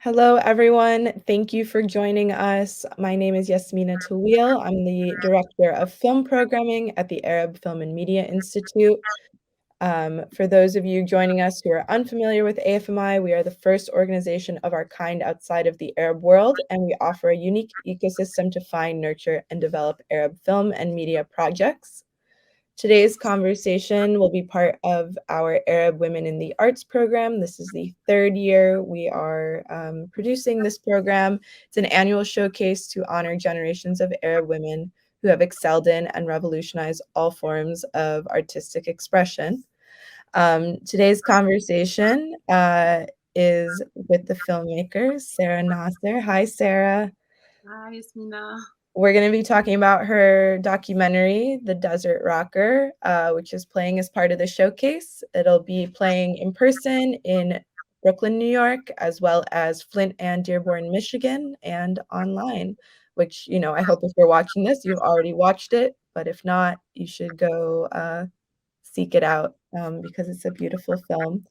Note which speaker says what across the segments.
Speaker 1: Hello, everyone. Thank you for joining us. My name is Yasmina Tawil. I'm the Director of Film Programming at the Arab Film and Media Institute. For those of you joining us who are unfamiliar with AFMI, we are the first organization of our kind outside of the Arab world, and we offer a unique ecosystem to find, nurture, and develop Arab film and media projects. Today's conversation will be part of our Arab Women in the Arts program. This is the third year we are producing this program. It's an annual showcase to honor generations of Arab women who have excelled in and revolutionized all forms of artistic expression. Today's conversation is with the filmmaker, Sara Nacer. Hi, Sara.
Speaker 2: Hi, Yasmina.
Speaker 1: We're going to be talking about her documentary, The Desert Rocker, which is playing as part of the showcase. It'll be playing in person in Brooklyn, New York, as well as Flint and Dearborn, Michigan, and online, which, I hope if you're watching this, you've already watched it. But if not, you should go seek it out because it's a beautiful film.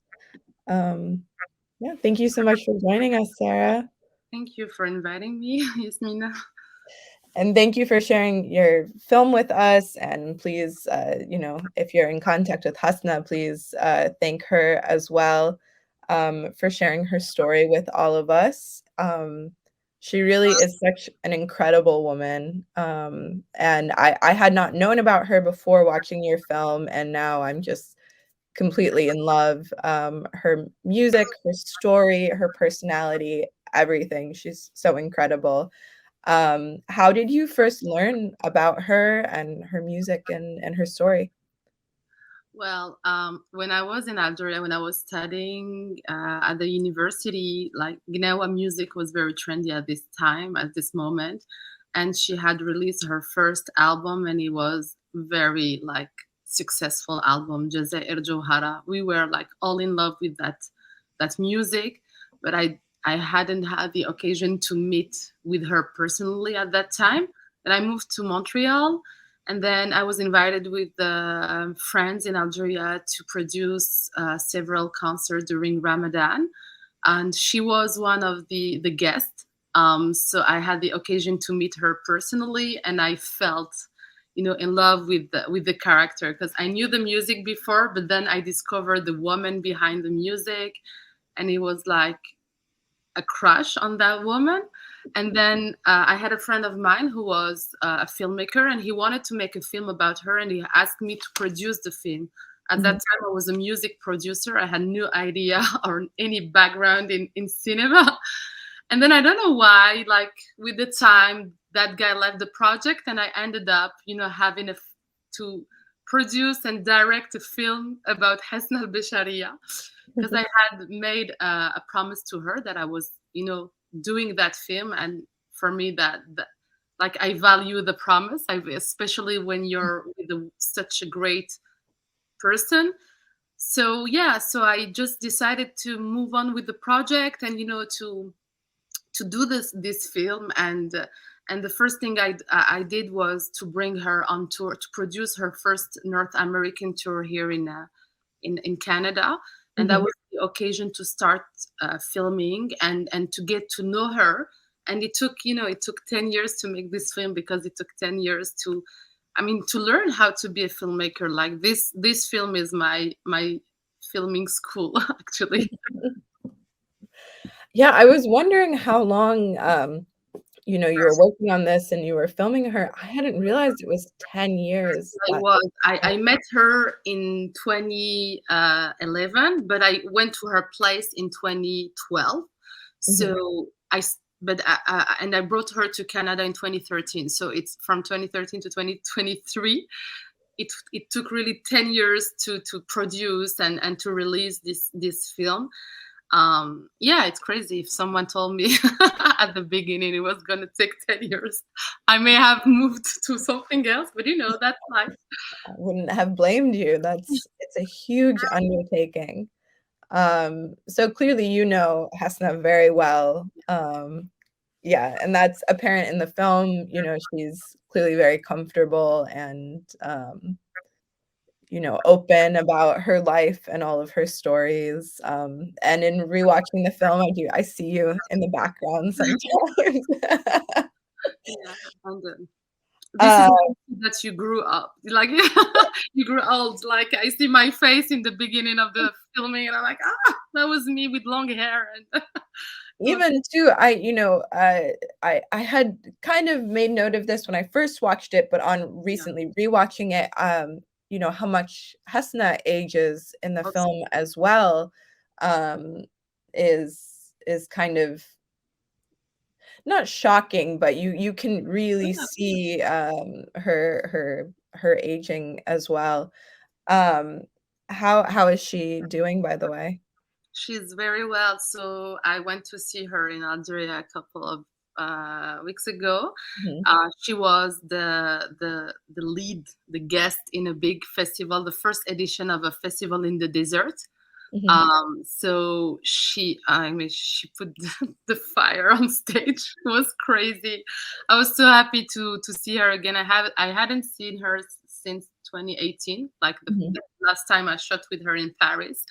Speaker 1: Yeah, thank you so much for joining us, Sara.
Speaker 2: Thank you for inviting me, Yasmina.
Speaker 1: And thank you for sharing your film with us. And please, if you're in contact with Hasna, please thank her as well for sharing her story with all of us. She really is such an incredible woman. And I had not known about her before watching your film, and now I'm just completely in love. Her music, her story, her personality, everything. She's so incredible. How did you first learn about her and her music and her story?
Speaker 2: Well, when I was in Algeria, when I was studying at the university, like Gnawa music was very trendy at this time, at this moment. And she had released her first album, and it was very like successful album, Jazair Johara. We were like all in love with that music, but I hadn't had the occasion to meet with her personally at that time. And I moved to Montreal, and then I was invited with friends in Algeria to produce several concerts during Ramadan. And she was one of the guests. So I had the occasion to meet her personally, and I felt, in love with the character, because I knew the music before, but then I discovered the woman behind the music, and it was like a crush on that woman. And then I had a friend of mine who was a filmmaker, and he wanted to make a film about her, and he asked me to produce the film. At that
Speaker 1: Mhm.
Speaker 2: time, I was a music producer. I had no idea or any background in cinema. And then I don't know why, like with the time, that guy left the project, and I ended up, having to produce and direct a film about Hasna El Becharia, because I had made a promise to her that I was, doing that film. And for me, that like I value the promise, especially when you're with such a great person. So yeah, so I just decided to move on with the project, and to do this film. And the first thing I did was to bring her on tour, to produce her first North American tour here in Canada. And that
Speaker 1: Mhm.
Speaker 2: was the occasion to start filming and to get to know her. And it took 10 years to make this film, because it took 10 years to learn how to be a filmmaker. Like this film is my filming school, actually.
Speaker 1: Yeah, I was wondering how long, you were working on this and you were filming her. I hadn't realized it was 10 years.
Speaker 2: I was. I met her in 2011, but I went to her place in 2012.
Speaker 1: Mhm.
Speaker 2: So and I brought her to Canada in 2013. So it's from 2013 to 2023. It took really 10 years to produce and to release this film. Yeah, it's crazy. If someone told me at the beginning it was going to take 10 years, I may have moved to something else, but that's life.
Speaker 1: I wouldn't have blamed you. It's a huge undertaking. So clearly you know Hasna very well. Yeah, and that's apparent in the film. She's clearly very comfortable and open about her life and all of her stories. And in rewatching the film, I see you in the background sometimes.
Speaker 2: Yeah, and this is
Speaker 1: Uh,
Speaker 2: that you grew up like you grew old. Like I see my face in the beginning of the filming, and I'm like, that was me with long hair, and it was
Speaker 1: Even too, I had kind of made note of this when I first watched it, but on
Speaker 2: yeah,
Speaker 1: recently rewatching it, how much Hasna ages in the
Speaker 2: also,
Speaker 1: film as well, um, is kind of not shocking, but you can really
Speaker 2: yeah.
Speaker 1: see, her aging as well. Um, how is she doing, by the way?
Speaker 2: She's very well. So I went to see her in Algeria a couple of weeks ago.
Speaker 1: Mhm,
Speaker 2: She was the lead, the guest in a big festival, the first edition of a festival in the desert.
Speaker 1: mhm,
Speaker 2: So I mean, she put the fire on stage. It was crazy. I was so happy to see her again. I hadn't seen her since 2018, like
Speaker 1: mhm,
Speaker 2: the last time I shot with her in Paris.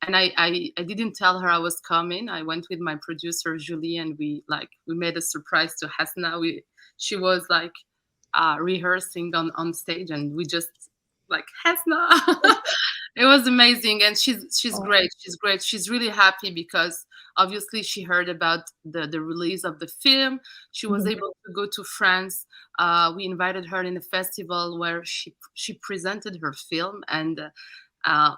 Speaker 2: And I didn't tell her I was coming. I went with my producer Julie, and we made a surprise to Hasna. We She was like rehearsing on stage, and we just like Hasna. It was amazing, and she's
Speaker 1: aw,
Speaker 2: great. She's great. She's really happy because obviously she heard about the release of the film. She was
Speaker 1: mhm.
Speaker 2: able to go to France. We invited her in a festival where she presented her film, and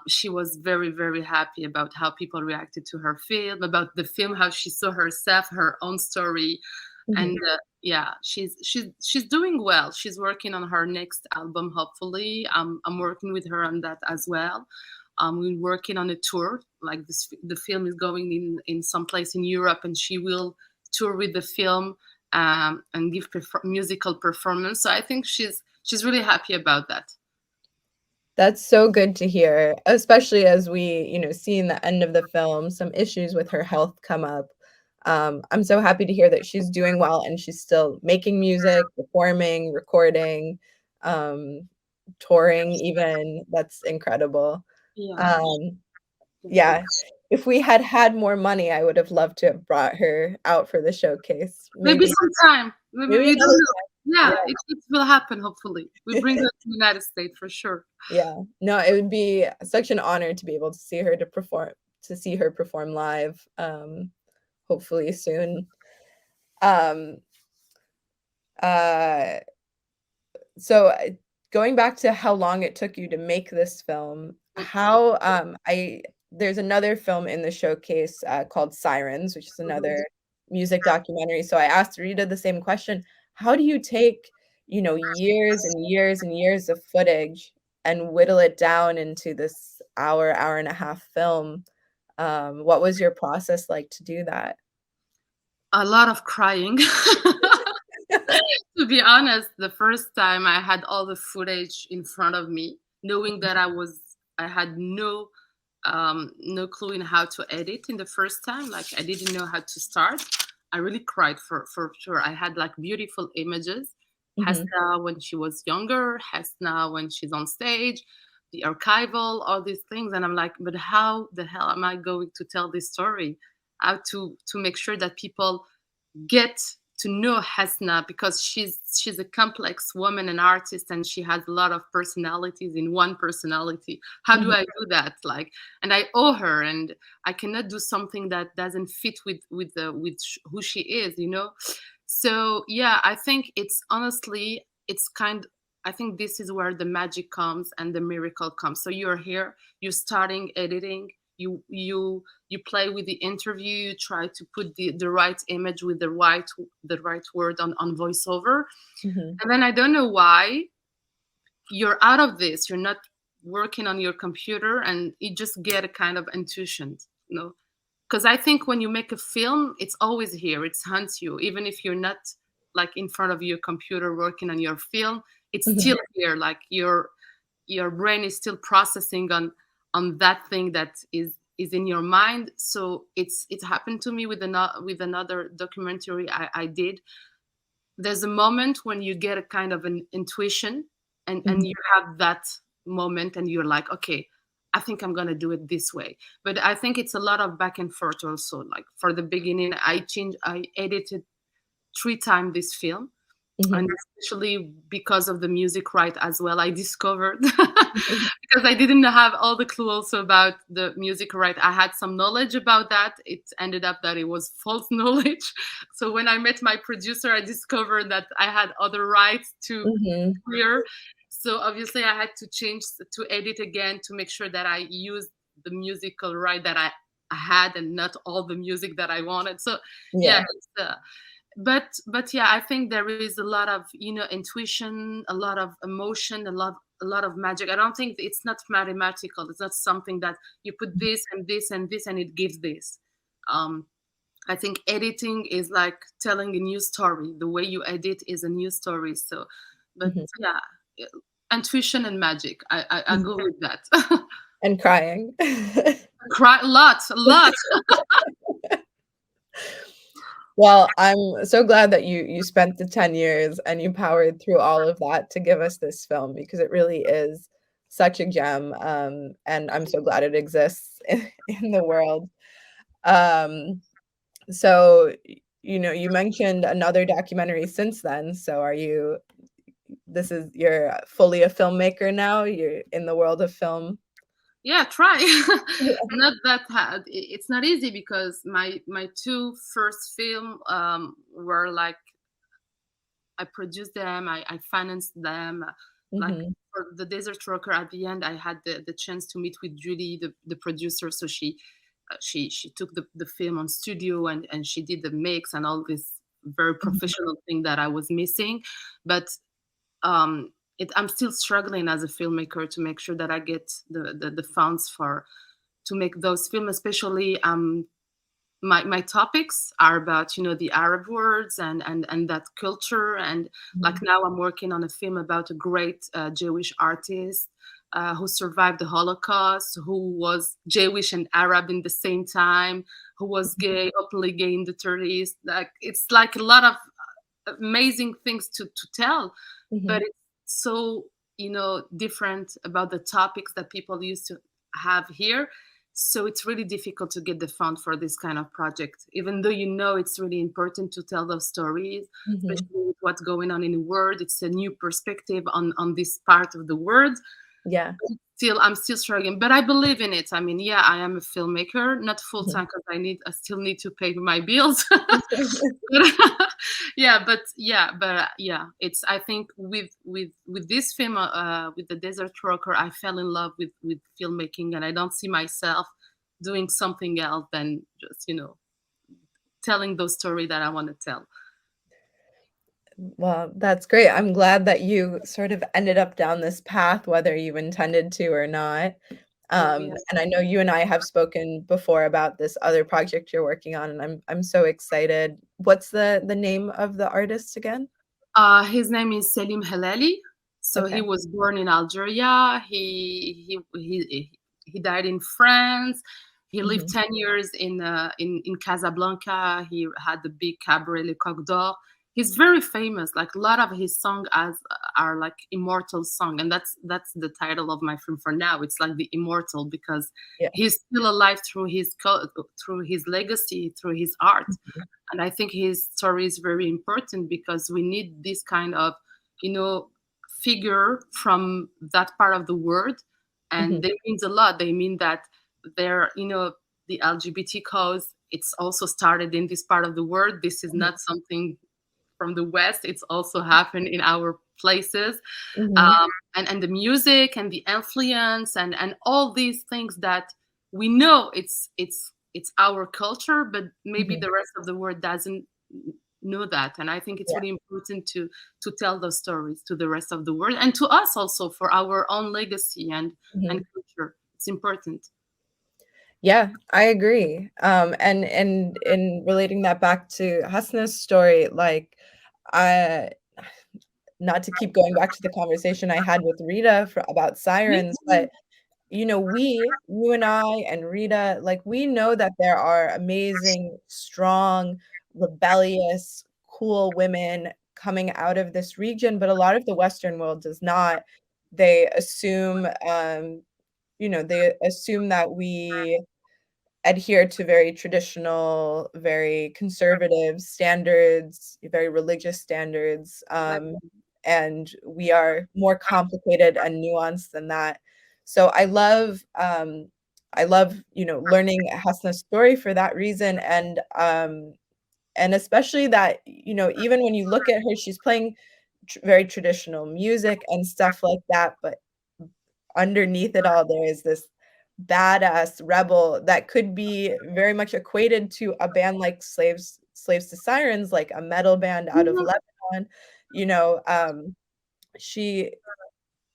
Speaker 2: she was very very happy about how people reacted to her film, about the film, how she saw herself, her own story, and
Speaker 1: Mhm.
Speaker 2: yeah, she's doing well. She's working on her next album, hopefully. I'm working with her on that as well. We're working on a tour. Like the film is going in some place in Europe, and she will tour with the film, and give musical performance. So I think she's really happy about that.
Speaker 1: That's so good to hear, especially as we, see in the end of the film, some issues with her health come up. I'm so happy to hear that she's doing well and she's still making music, performing, recording, um, touring even. That's incredible.
Speaker 2: Yeah,
Speaker 1: Um,
Speaker 2: thank you.
Speaker 1: yeah, if we had had more money, I would have loved to have brought her out for the showcase.
Speaker 2: Maybe
Speaker 1: Maybe
Speaker 2: sometime. Maybe
Speaker 1: maybe
Speaker 2: we
Speaker 1: another
Speaker 2: don't know.
Speaker 1: time.
Speaker 2: Yeah, it will happen. Hopefully, we bring her to the United States for sure.
Speaker 1: Yeah. No, it would be such an honor to be able to see her perform live, hopefully soon. Um, uh, so, going back to how long it took you to make this film, how, I there's another film in the showcase, called Sirens, which is
Speaker 2: Mhm.
Speaker 1: another music documentary, so I asked Rita the same question. How do you take, years and years and years of footage and whittle it down into this hour, hour and a half film? What was your process like to do that?
Speaker 2: A lot of crying. To be honest, the first time I had all the footage in front of me, knowing that I had no clue in how to edit in the first time. Like I didn't know how to start. I really cried for sure. I had like beautiful images.
Speaker 1: Mhm,
Speaker 2: Hasna when she was younger, Hasna when she's on stage, the archival, all these things. And I'm like, but how the hell am I going to tell this story? How to make sure that people get to know Hasna, because she's a complex woman and artist, and she has a lot of personalities in one personality. How do
Speaker 1: mhm,
Speaker 2: I do that? Like, and I owe her, and I cannot do something that doesn't fit with who she is, you know. So yeah, I think it's honestly it's kind. I think this is where the magic comes and the miracle comes. So you're here, you're starting editing, you play with the interview, you try to put the right image with the right word on voiceover,
Speaker 1: mhm,
Speaker 2: and then I don't know why you're out of this, you're not working on your computer, and you just get a kind of intuition, you know. Because I think when you make a film, it's always here, it hunts you, even if you're not like in front of your computer working on your film, it's
Speaker 1: mhm,
Speaker 2: still here, like your brain is still processing on that thing that is in your mind. So it happened to me with another documentary I did. There's a moment when you get a kind of an intuition, and
Speaker 1: mhm,
Speaker 2: you have that moment and you're like, okay, I think I'm gonna do it this way. But I think it's a lot of back and forth also. Like for the beginning, I edited 3 times this film, and
Speaker 1: Mhm.
Speaker 2: especially because of the music right as well, I discovered because I didn't have all the clue also about the music right. I had some knowledge about that. It ended up that it was false knowledge. So when I met my producer, I discovered that I had other rights to
Speaker 1: Mhm.
Speaker 2: clear. So obviously I had to change to edit again to make sure that I used the musical right that I had and not all the music that I wanted. So yeah,
Speaker 1: Yeah.
Speaker 2: but yeah, I think there is a lot of intuition, a lot of emotion, a lot of magic. I don't think it's not mathematical. It's not something that you put this and this and this and it gives this. um I think editing is like telling a new story. The way you edit is a new story. So but
Speaker 1: Mhm.
Speaker 2: yeah, intuition and magic, I
Speaker 1: Mhm.
Speaker 2: go with that.
Speaker 1: And crying.
Speaker 2: Cry a lot.
Speaker 1: Well, I'm so glad that you spent the 10 years and you powered through all of that to give us this film because it really is such a gem, and I'm so glad it exists in the world. Um, so, you mentioned another documentary since then, so you're fully a filmmaker now? You're in the world of film?
Speaker 2: Yeah, try. Not that hard. It's not easy because my two first film were like I produced them, I financed them. Like
Speaker 1: Mhm,
Speaker 2: for the Desert Rocker, at the end, I had the chance to meet with Julie, the producer. So she took the film on studio and she did the mix and all this very
Speaker 1: mhm,
Speaker 2: professional thing that I was missing. But um, I'm still struggling as a filmmaker to make sure that I get the funds for to make those films, especially my topics are about the Arab words and that culture. And like
Speaker 1: mhm,
Speaker 2: now I'm working on a film about a great Jewish artist who survived the Holocaust, who was Jewish and Arab in the same time, who was gay, openly gay in the 30s. Like it's like a lot of amazing things to tell, but
Speaker 1: mhm,
Speaker 2: it's so different about the topics that people used to have here. So it's really difficult to get the fund for this kind of project, even though it's really important to tell those stories,
Speaker 1: mhm.
Speaker 2: especially with what's going on in the world. It's a new perspective on this part of the world.
Speaker 1: Yeah.
Speaker 2: Still, I'm still struggling, but I believe in it. I mean, yeah, I am a filmmaker, not full
Speaker 1: Mhm.
Speaker 2: time because I still need to pay my bills. But yeah, it's I think with this film, with the Desert Rocker, I fell in love with filmmaking, and I don't see myself doing something else than just telling those story that I want to tell.
Speaker 1: Well, that's great. I'm glad that you sort of ended up down this path, whether you intended to or not.
Speaker 2: Yeah.
Speaker 1: And I know you and I have spoken before about this other project you're working on, and I'm so excited. What's the name of the artist again?
Speaker 2: His name is Selim Helali. So he
Speaker 1: Okay.
Speaker 2: was born in Algeria. He died in France. He lived
Speaker 1: Mhm,
Speaker 2: 10 years in Casablanca. He had the big cabaret Le Coq d'Or. He's very famous. Like a lot of his songs as are like immortal song, and that's the title of my film for now. It's like the immortal because
Speaker 1: yeah,
Speaker 2: he's still alive through his legacy, through his art.
Speaker 1: mhm,
Speaker 2: And I think his story is very important because we need this kind of you know figure from that part of the world, and
Speaker 1: mhm,
Speaker 2: they means a lot. They mean that they're the LGBT cause, it's also started in this part of the world. This is
Speaker 1: mhm,
Speaker 2: not something from the west, it's also happened in our places.
Speaker 1: mhm,
Speaker 2: And the music and the influence and all these things that we know it's our culture, but maybe
Speaker 1: mhm,
Speaker 2: the rest of the world doesn't know that. And I think it's
Speaker 1: yeah,
Speaker 2: really important to tell those stories to the rest of the world and to us also for our own legacy and
Speaker 1: mhm.
Speaker 2: culture. It's important.
Speaker 1: Yeah, I agree. And in relating that back to Hasna's story, like, I not to keep going back to the conversation I had with Rita about sirens, but you and I and Rita, like, we know that there are amazing, strong, rebellious, cool women coming out of this region, but a lot of the Western world does not they assume, they assume that we adhere to very traditional, very conservative standards, very religious standards, and we are more complicated and nuanced than that. So I love, learning Hasna's story for that reason, and especially that, even when you look at her, she's playing very traditional music and stuff like that, but underneath it all, there is this badass rebel that could be very much equated to a band like Slaves to Sirens, like a metal band out of
Speaker 2: Mhm.
Speaker 1: Lebanon. You know, she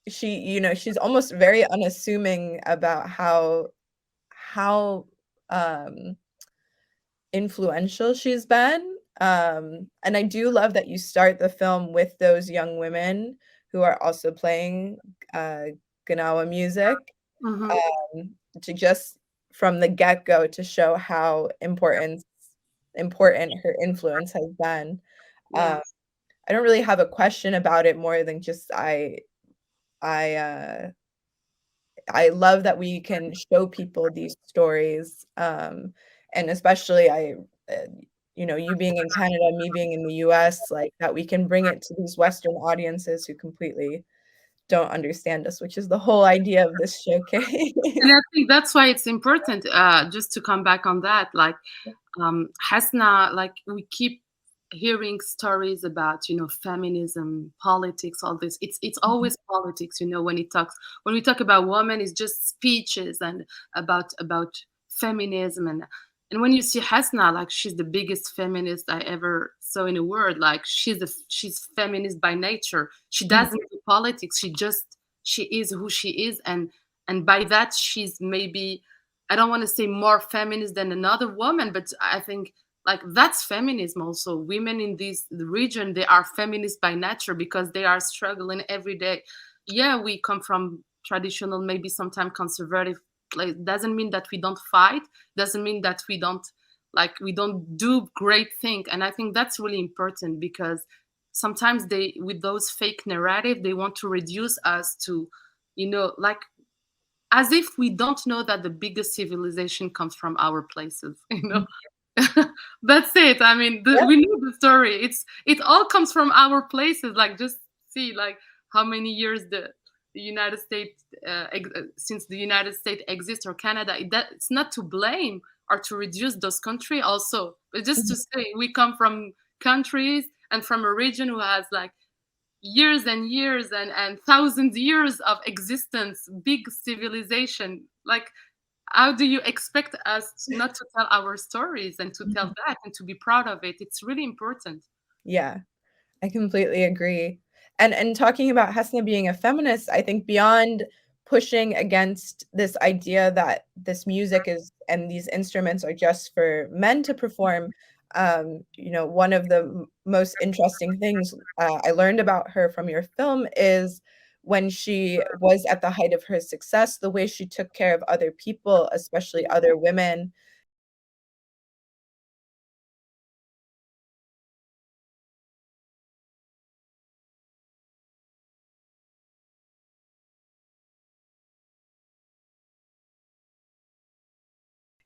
Speaker 1: she's almost very unassuming about how um influential she's been. And I do love that you start the film with those young women who are also playing uh, Gnawa music,
Speaker 2: Mhm.
Speaker 1: to just from the get-go to show how important her influence has been.
Speaker 2: Yeah.
Speaker 1: Um, I don't really have a question about it more than just I I love that we can show people these stories, and especially uh, you being in Canada, me being in the US, like, that we can bring it to these Western audiences who completely don't understand us, which is the whole idea of this showcase.
Speaker 2: And I think that's why it's important, just to come back on that, like, Hasna, like we keep hearing stories about, feminism, politics, all this. It's
Speaker 1: Mhm,
Speaker 2: always politics, when we talk about women, it's just speeches and about feminism, and when you see Hasna, like she's the biggest feminist I ever saw in the world. Like she's feminist by nature. She
Speaker 1: mhm,
Speaker 2: doesn't do politics. She is who she is, and by that she's maybe, I don't want to say more feminist than another woman, but I think like that's feminism also. Women in this region, they are feminist by nature because they are struggling every day. Yeah, we come from traditional, maybe sometimes conservative place. Doesn't mean that we don't fight. Doesn't mean that we don't do great things. And I think that's really important because sometimes they, with those fake narrative, they want to reduce us to, like as if we don't know that the biggest civilization comes from our places,
Speaker 1: mhm.
Speaker 2: That's it. I mean,
Speaker 1: Yeah,
Speaker 2: we know the story. It all comes from our places. Like, just see like how many years the United States, since the United States exists, or Canada. It's not to blame or to reduce those countries also, but just
Speaker 1: mhm,
Speaker 2: to say we come from countries and from a region who has like years and years and thousands years of existence, big civilization. Like, how do you expect us not to tell our stories and to tell
Speaker 1: mhm.
Speaker 2: that and to be proud of it? It's really important.
Speaker 1: Yeah. I completely agree. And talking about Hesna being a feminist, I think beyond pushing against this idea that this music is and these instruments are just for men to perform, one of the most interesting things I learned about her from your film is when she was at the height of her success, the way she took care of other people, especially other women,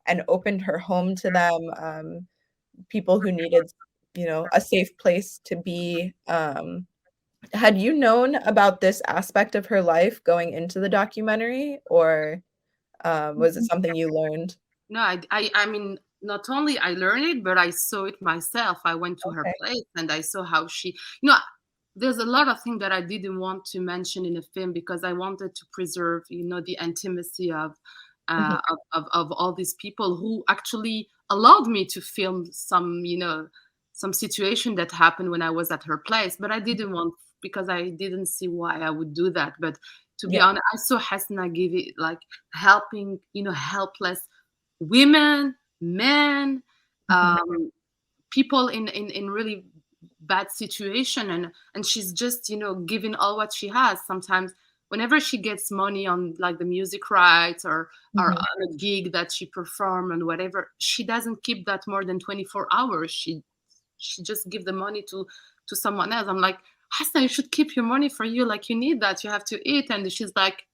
Speaker 1: and opened her home to them. People who needed, a safe place to be. Had you known about this aspect of her life going into the documentary, or was it something you learned?
Speaker 2: No, I mean, not only I learned it, but I saw it myself. I went to her
Speaker 1: Okay.
Speaker 2: place and I saw how there's a lot of things that I didn't want to mention in the film because I wanted to preserve, the intimacy
Speaker 1: Mhm,
Speaker 2: of all these people who actually allowed me to film some situation that happened when I was at her place. But I didn't want, because I didn't see why I would do that. But to be
Speaker 1: yeah,
Speaker 2: honest, I saw Hasna give it like helping, helpless women, men,
Speaker 1: mhm,
Speaker 2: people in really bad situation, and she's just giving all what she has. Sometimes whenever she gets money on like the music rights or
Speaker 1: mhm,
Speaker 2: on a gig that she perform and whatever, she doesn't keep that more than 24 hours. She just give the money to someone else. I'm like, Hasna, you should keep your money for you. Like, you need that. You have to eat. And she's like,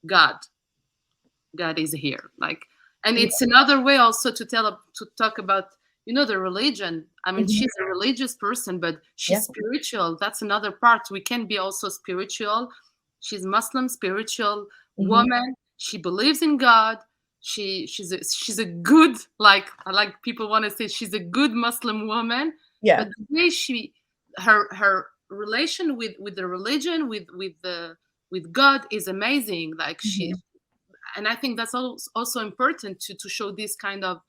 Speaker 2: God, God is here. Like, and
Speaker 1: Yeah.
Speaker 2: it's another way also to talk about, the religion. I mean,
Speaker 1: Mhm.
Speaker 2: she's a religious person, but
Speaker 1: Yeah.
Speaker 2: she's spiritual. That's another part. We can be also spiritual. She's Muslim, spiritual
Speaker 1: Mhm.
Speaker 2: woman. She believes in God. She's a good, like people want to say, she's a good Muslim woman.
Speaker 1: Yeah.
Speaker 2: But the way her relation with the religion, with God is amazing. Like,
Speaker 1: Mhm.
Speaker 2: and I think that's also important to show this kind of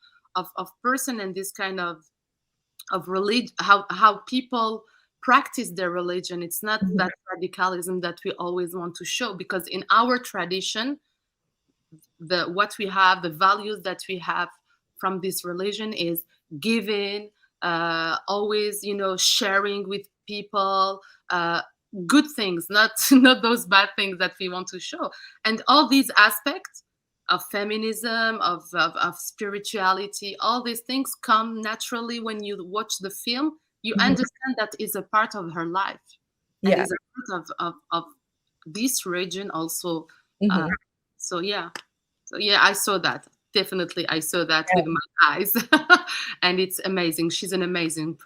Speaker 2: person, and this kind of religion, how people practice their religion. It's not
Speaker 1: Mhm.
Speaker 2: that radicalism that we always want to show, because in our tradition, the values that we have from this religion is giving, always, sharing with people, uh, good things, not not those bad things that we want to show. And all these aspects of feminism, of spirituality, all these things come naturally when you watch the film. You
Speaker 1: Mhm.
Speaker 2: understand that is a part of her life, and
Speaker 1: Yeah.
Speaker 2: is a part of this region also. uh,
Speaker 1: Mhm.
Speaker 2: so yeah, so yeah, I saw that. Definitely, I saw that with my eyes, and it's amazing. She's an amazing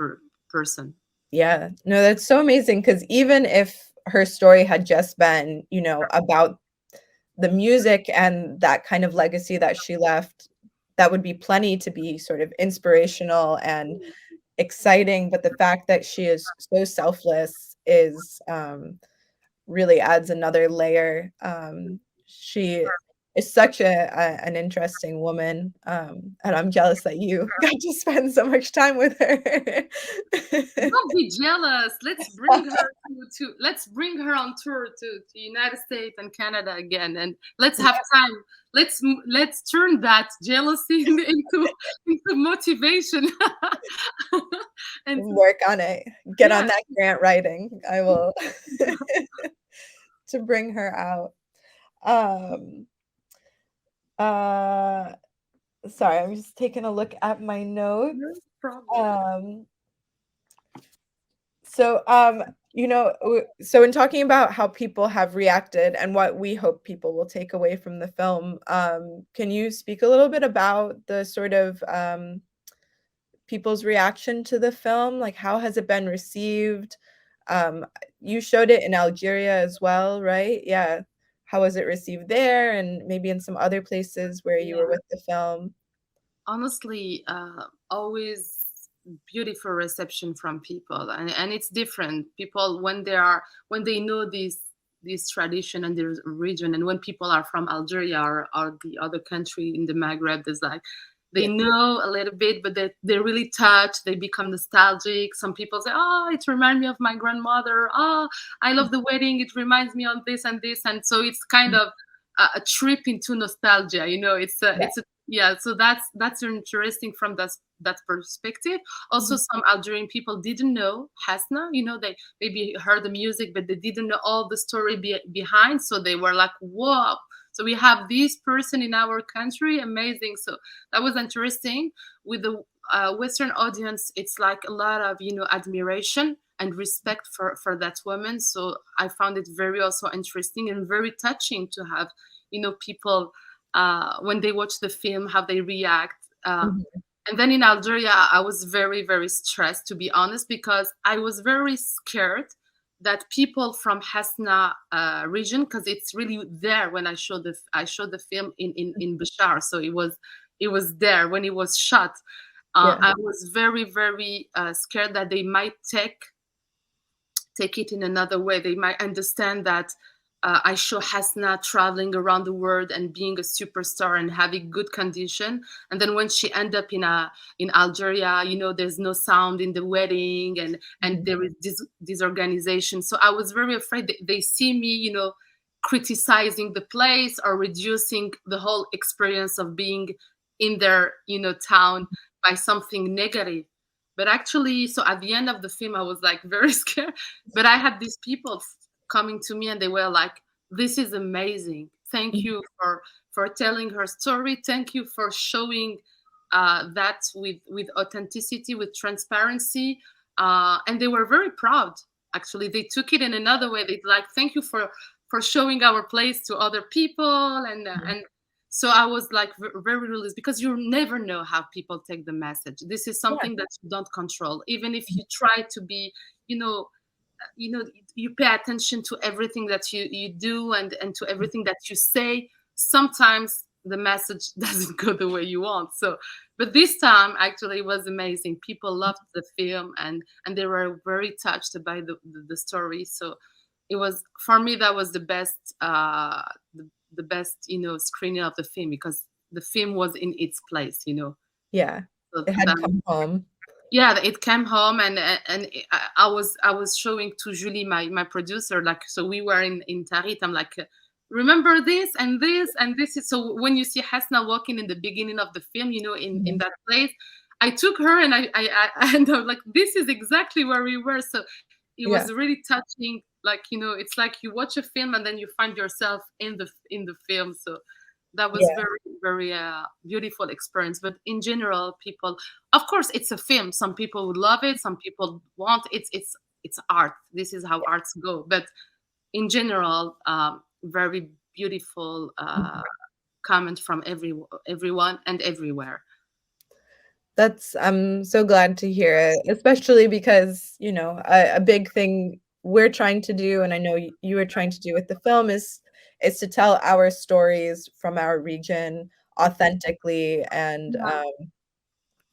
Speaker 2: person.
Speaker 1: Yeah. No, that's so amazing because even if her story had just been, about the music and that kind of legacy that she left, that would be plenty to be sort of inspirational and exciting, but the fact that she is so selfless is, really adds another layer. She is such an interesting woman, and I'm jealous that you got to spend so much time with her.
Speaker 2: Don't be jealous. Let's bring her on tour to United States and Canada again, and let's have time. Let's turn that jealousy into motivation. And
Speaker 1: Work on it. Get
Speaker 2: yeah,
Speaker 1: on that grant writing. I will to bring her out. Um, uh, sorry, I'm just taking a look at my
Speaker 2: no
Speaker 1: notes.
Speaker 2: problem.
Speaker 1: Um, so, so in talking about how people have reacted and what we hope people will take away from the film, can you speak a little bit about the sort of people's reaction to the film? Like, how has it been received? Um, you showed it in Algeria as well, right? Yeah. How was it received there and maybe in some other places where you
Speaker 2: Yeah.
Speaker 1: were with the film?
Speaker 2: Honestly, always beautiful reception from people, and it's different. People, when they know this tradition and this region, and when people are from Algeria, or the other country in the Maghreb, there's like, they
Speaker 1: Yeah.
Speaker 2: know a little bit, but they really touch, they become nostalgic. Some people say, oh, it reminds me of my grandmother. Oh, I love the wedding, it reminds me of this and this. And so it's kind of a trip into nostalgia.
Speaker 1: Yeah.
Speaker 2: It's a Yeah, so that's interesting from that perspective. Also,
Speaker 1: Mhm.
Speaker 2: some Algerian people didn't know Hasna. They maybe heard the music, but they didn't know all the story behind. So they were like, "Whoa!" So we have this person in our country, amazing. So that was interesting. With the Western audience, it's like a lot of admiration and respect for that woman. So I found it very also interesting and very touching to have people, when they watch the film, how they react.
Speaker 1: Mhm.
Speaker 2: And then in Algeria, I was very, very stressed, to be honest, because I was very scared that people from Hasna region, because it's really there when I showed the film in Bashar, so it was there when it was shot.
Speaker 1: Yeah.
Speaker 2: I was very, very scared that they might take it in another way. They might understand that I show Hasna traveling around the world and being a superstar and having good condition. And then when she end up in Algeria, there's no sound in the wedding, and
Speaker 1: Mhm.
Speaker 2: there is disorganization. So I was very afraid they see me, criticizing the place or reducing the whole experience of being in their, town by something negative. But actually, so at the end of the film, I was like very scared. But I had these people coming to me, and they were like, "This is amazing. Thank
Speaker 1: Mhm.
Speaker 2: you for telling her story. Thank you for showing that with authenticity, with transparency." And they were very proud. actually they took it in another way. They like, thank you for showing our place to other people,
Speaker 1: Mhm.
Speaker 2: and so I was like very released, because you never know how people take the message. This is
Speaker 1: Yeah.
Speaker 2: something that you don't control, even if you try to be, you know, you know, you pay attention to everything that you do, and to everything that you say. Sometimes the message doesn't go the way you want. So but this time actually it was amazing. People loved the film, and they were very touched by the story. So it was, for me, that was the best, the best, screening of the film, because the film was in its place,
Speaker 1: Yeah.
Speaker 2: so
Speaker 1: It had come home.
Speaker 2: yeah, it came home, and I was showing to Julie, my producer, like, so we were in Tarit. I'm like, remember this and this and this is so when you see Hasna walking in the beginning of the film, in
Speaker 1: Mhm.
Speaker 2: that place, I took her, and and I'm like, this is exactly where we were. So it
Speaker 1: Yeah.
Speaker 2: was really touching. Like, it's like you watch a film and then you find yourself in the film. So that was
Speaker 1: Yeah.
Speaker 2: very, very beautiful experience. But in general, people, of course, it's a film. Some people would love it, some people won't. It's art. This is how arts go. But in general, very beautiful
Speaker 1: Mhm.
Speaker 2: comment from everyone and everywhere.
Speaker 1: I'm so glad to hear it, especially because, a big thing we're trying to do, and I know you are trying to do with the film is to tell our stories from our region
Speaker 2: Mhm.
Speaker 1: authentically
Speaker 2: Yeah.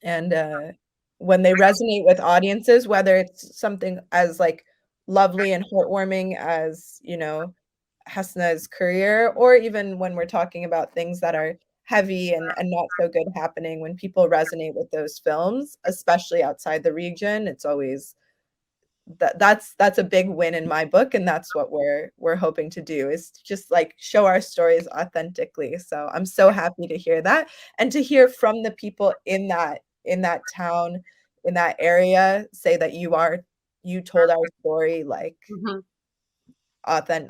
Speaker 1: and when they resonate with audiences, whether it's something as like lovely and heartwarming as, Hasna's career, or even when we're talking about things that are heavy and not so good happening, when people resonate with those films, especially outside the region, it's always that's a big win in my book, and that's what we're hoping to do, is to just like show our stories authentically. So I'm so happy to hear that, and to hear from the people in that town, in that area, say that you told our story like
Speaker 2: Mhm.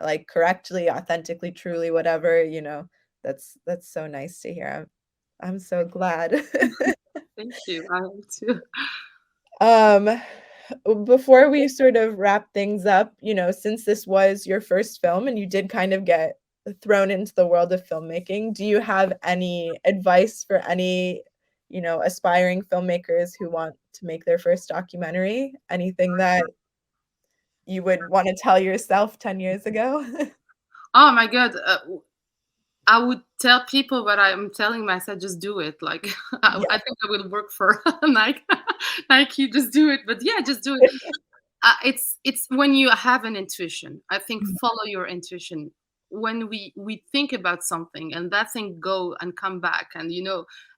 Speaker 1: like correctly, authentically, truly, whatever, that's so nice to hear. I'm so glad.
Speaker 2: Thank you. I hope too.
Speaker 1: Um, before we sort of wrap things up, since this was your first film and you did kind of get thrown into the world of filmmaking, do you have any advice for any, aspiring filmmakers who want to make their first documentary? Anything that you would want to tell yourself 10 years ago?
Speaker 2: Oh my God. I would tell people what I'm telling myself, just do it. Like,
Speaker 1: Yeah.
Speaker 2: I think I will work for Nike. Nike, just do it. But yeah, just do it. It's when you have an intuition. I think follow your intuition. When we think about something and that thing go and come back, and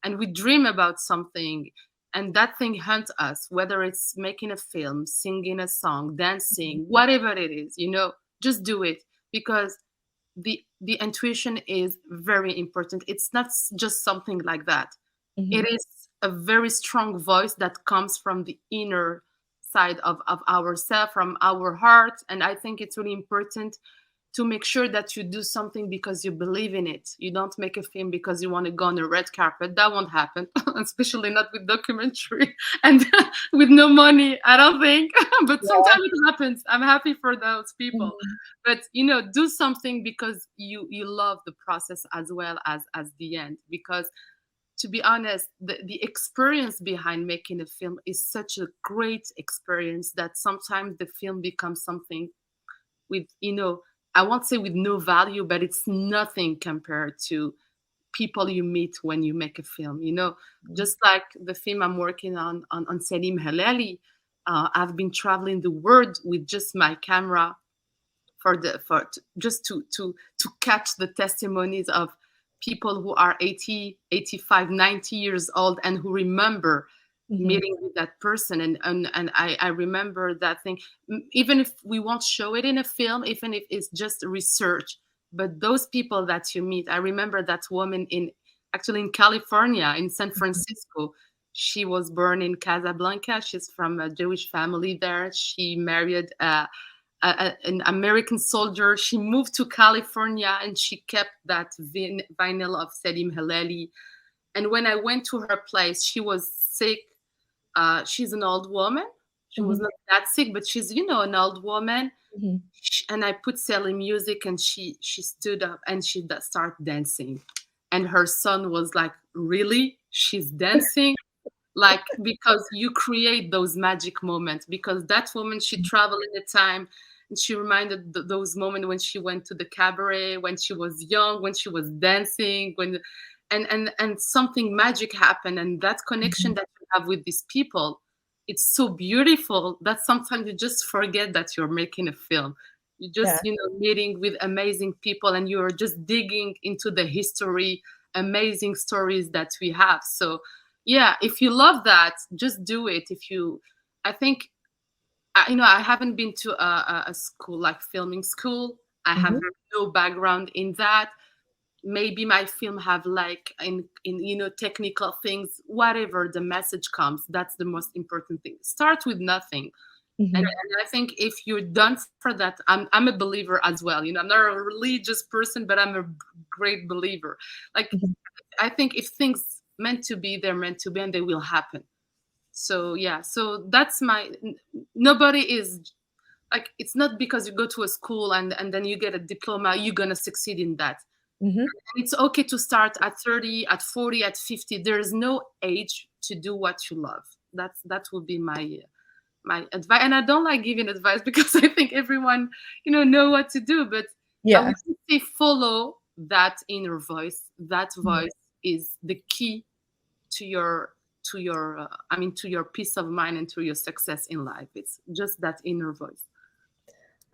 Speaker 2: and we dream about something, and that thing hunts us, whether it's making a film, singing a song, dancing, whatever it is, just do it, because the intuition is very important. It's not just something like that. It
Speaker 1: Mhm.
Speaker 2: is a very strong voice that comes from the inner side of ourself, from our heart. And I think it's really important to make sure that you do something because you believe in it. You don't make a film because you want to go on a red carpet. That won't happen, especially not with documentary and with no money, I don't think. But
Speaker 1: Yeah.
Speaker 2: sometimes it happens. I'm happy for those people.
Speaker 1: Mhm.
Speaker 2: But do something because you love the process as well as the end. Because to be honest, the experience behind making a film is such a great experience that sometimes the film becomes something with, I won't say with no value, but it's nothing compared to people you meet when you make a film.
Speaker 1: Mhm.
Speaker 2: Just like the film I'm working on Selim Halali. I've been traveling the world with just my camera just to catch the testimonies of people who are 80, 85, 90 years old, and who remember
Speaker 1: Mhm.
Speaker 2: meeting with that person. And I remember that thing. Even if we won't show it in a film, even if it's just research, but those people that you meet. I remember that woman in California, in San Francisco. She was born in Casablanca. She's from a Jewish family there. She married an American soldier. She moved to California, and she kept that vinyl of Selim Halali. And when I went to her place, she was sick. She's an old woman. She was
Speaker 1: Mhm.
Speaker 2: not that sick, but she's, an old woman.
Speaker 1: Mhm.
Speaker 2: And I put silly music, and she stood up and she started dancing. And her son was like, "Really? She's dancing?" Like, because you create those magic moments, because that woman, she traveled in the time, and she reminded those moments when she went to the cabaret, when she was young, when she was dancing, when and something magic happened, and that connection
Speaker 1: Mhm.
Speaker 2: that you have with these people, it's so beautiful that sometimes you just forget that you're making a film. You
Speaker 1: Yeah.
Speaker 2: just, meeting with amazing people, and you're just digging into the history, amazing stories that we have. So yeah, if you love that, just do it. I think, I haven't been to a school like filming school. I have
Speaker 1: Mhm.
Speaker 2: no background in that. Maybe my film have like in technical things, whatever the message comes, that's the most important thing. Start with nothing. and,
Speaker 1: Mhm.
Speaker 2: and I think if you're done for that, I'm a believer as well. I'm not a religious person, but I'm a great believer. Like,
Speaker 1: Mhm.
Speaker 2: I think if things meant to be, they're meant to be, and they will happen. So yeah, so that's nobody is like, it's not because you go to a school and then you get a diploma, you're gonna succeed in that.
Speaker 1: Mhm.
Speaker 2: And it's okay to start at 30, at 40, at 50. There is no age to do what you love. That would be my advice. And I don't like giving advice because I think everyone, know what to do. But I would
Speaker 1: Yeah.
Speaker 2: just say follow that inner voice. That
Speaker 1: Mhm.
Speaker 2: voice is the key to your to your peace of mind and to your success in life. It's just that inner voice.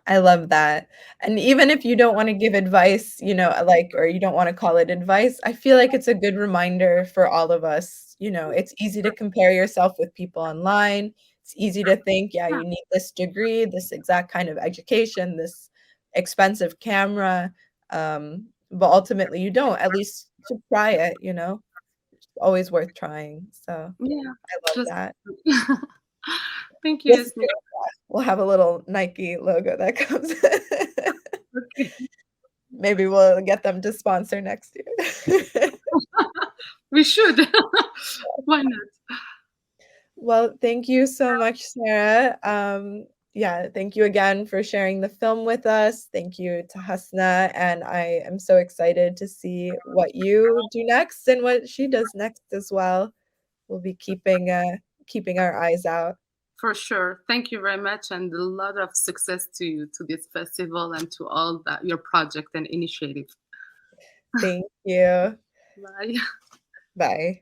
Speaker 1: I love that. And even if you don't wanna give advice, like, or you don't wanna call it advice, I feel like it's a good reminder for all of us. It's easy to compare yourself with people online. It's easy to think, yeah,
Speaker 2: Yeah,
Speaker 1: you need this degree, this exact kind of education, this expensive camera, but ultimately you don't, at least to try it. It's always worth trying, so
Speaker 2: yeah,
Speaker 1: I love
Speaker 2: just
Speaker 1: that.
Speaker 2: thank you,
Speaker 1: This is
Speaker 2: Yasmin.
Speaker 1: great. We'll have a little Nike logo that comes.
Speaker 2: Okay.
Speaker 1: Maybe we'll get them to sponsor next year.
Speaker 2: We should. Why not?
Speaker 1: Well, thank you so much, Sarah. Yeah, thank you again for sharing the film with us. Thank you to Hasna, and I am so excited to see what you do next and what she does next as well. We'll be keeping our eyes out.
Speaker 2: For sure. Thank you very much, and a lot of success to this festival and to all that your project and initiative.
Speaker 1: Thank you.
Speaker 2: Bye.
Speaker 1: Bye.